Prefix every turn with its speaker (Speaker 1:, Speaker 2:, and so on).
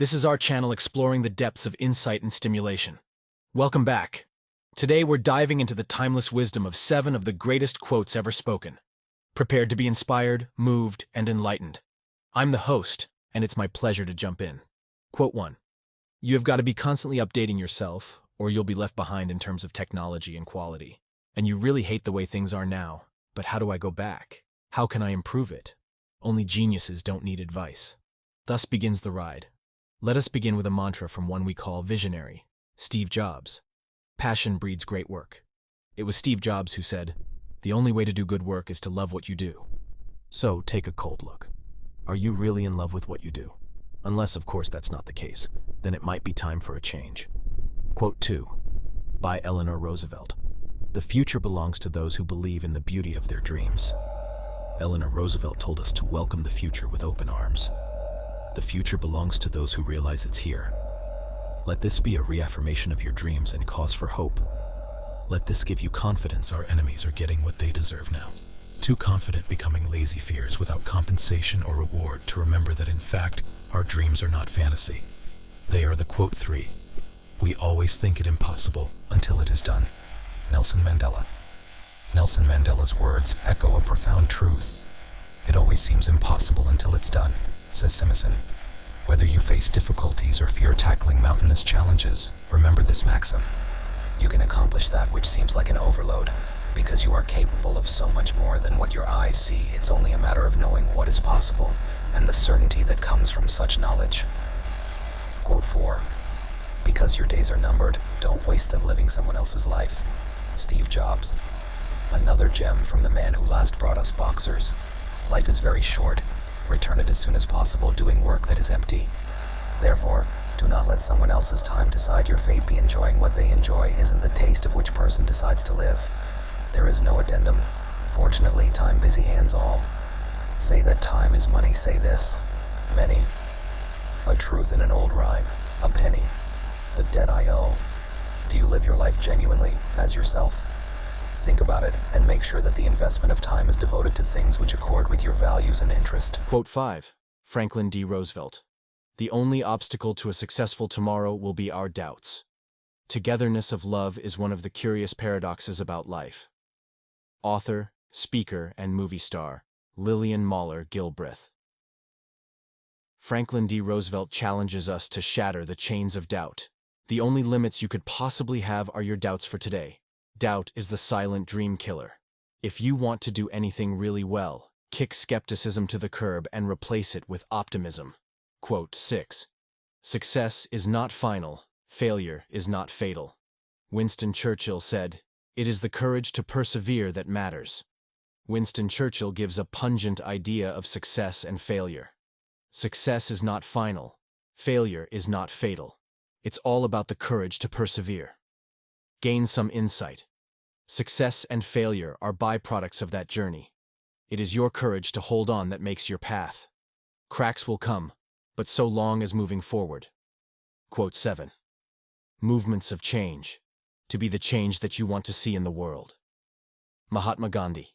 Speaker 1: This is our channel exploring the depths of insight and stimulation. Welcome back. Today we're diving into the timeless wisdom of 7 of the greatest quotes ever spoken. Prepared to be inspired, moved, and enlightened. I'm the host, and it's my pleasure to jump in. Quote 1. You have got to be constantly updating yourself, or you'll be left behind in terms of technology and quality. And you really hate the way things are now. But how do I go back? How can I improve it? Only geniuses don't need advice. Thus begins the ride. Let us begin with a mantra from one we call visionary, Steve Jobs. Passion breeds great work. It was Steve Jobs who said, "The only way to do good work is to love what you do." So take a cold look. Are you really in love with what you do? Unless, of course, that's not the case. Then it might be time for a change. Quote 2. By Eleanor Roosevelt. The future belongs to those who believe in the beauty of their dreams. Eleanor Roosevelt told us to welcome the future with open arms. The future belongs to those who realize it's here. Let this be a reaffirmation of your dreams and cause for hope. Let this give you confidence our enemies are getting what they deserve now. Too confident becoming lazy fears without compensation or reward to remember that in fact, our dreams are not fantasy. They are the quote 3. We always think it impossible until it is done. Nelson Mandela. Nelson Mandela's words echo a profound truth. It always seems impossible until it's done, says Simison. Whether you face difficulties or fear tackling mountainous challenges, remember this maxim. You can accomplish that which seems like an overload, because you are capable of so much more than what your eyes see. It's only a matter of knowing what is possible, and the certainty that comes from such knowledge. Quote 4. Because your days are numbered, don't waste them living someone else's life. Steve Jobs. Another gem from the man who last brought us boxers. Life is very short. Return it as soon as possible doing work that is empty. Therefore, do not let someone else's time decide your fate. Be enjoying what they enjoy isn't the taste of which person decides to live. There is no addendum. Fortunately, time busy hands all. Say that time is money, say this. Many. A truth in an old rhyme. A penny. The debt I owe. Do you live your life genuinely, as yourself? Think about it, and make sure that the investment of time is devoted to things which accord with your values and interest. Quote 5. Franklin D. Roosevelt. The only obstacle to a successful tomorrow will be our doubts. Togetherness of love is one of the curious paradoxes about life. Author, speaker, and movie star, Lillian Mahler Gilbreth. Franklin D. Roosevelt challenges us to shatter the chains of doubt. The only limits you could possibly have are your doubts for today. Doubt is the silent dream killer. If you want to do anything really well, kick skepticism to the curb and replace it with optimism. Quote 6. Success is not final, failure is not fatal. Winston Churchill said, "It is the courage to persevere that matters." Winston Churchill gives a pungent idea of success and failure. Success is not final, failure is not fatal. It's all about the courage to persevere. Gain some insight. Success and failure are byproducts of that journey. It is your courage to hold on that makes your path. Cracks will come, but so long as moving forward. Quote 7. Movements of change. To be the change that you want to see in the world. Mahatma Gandhi.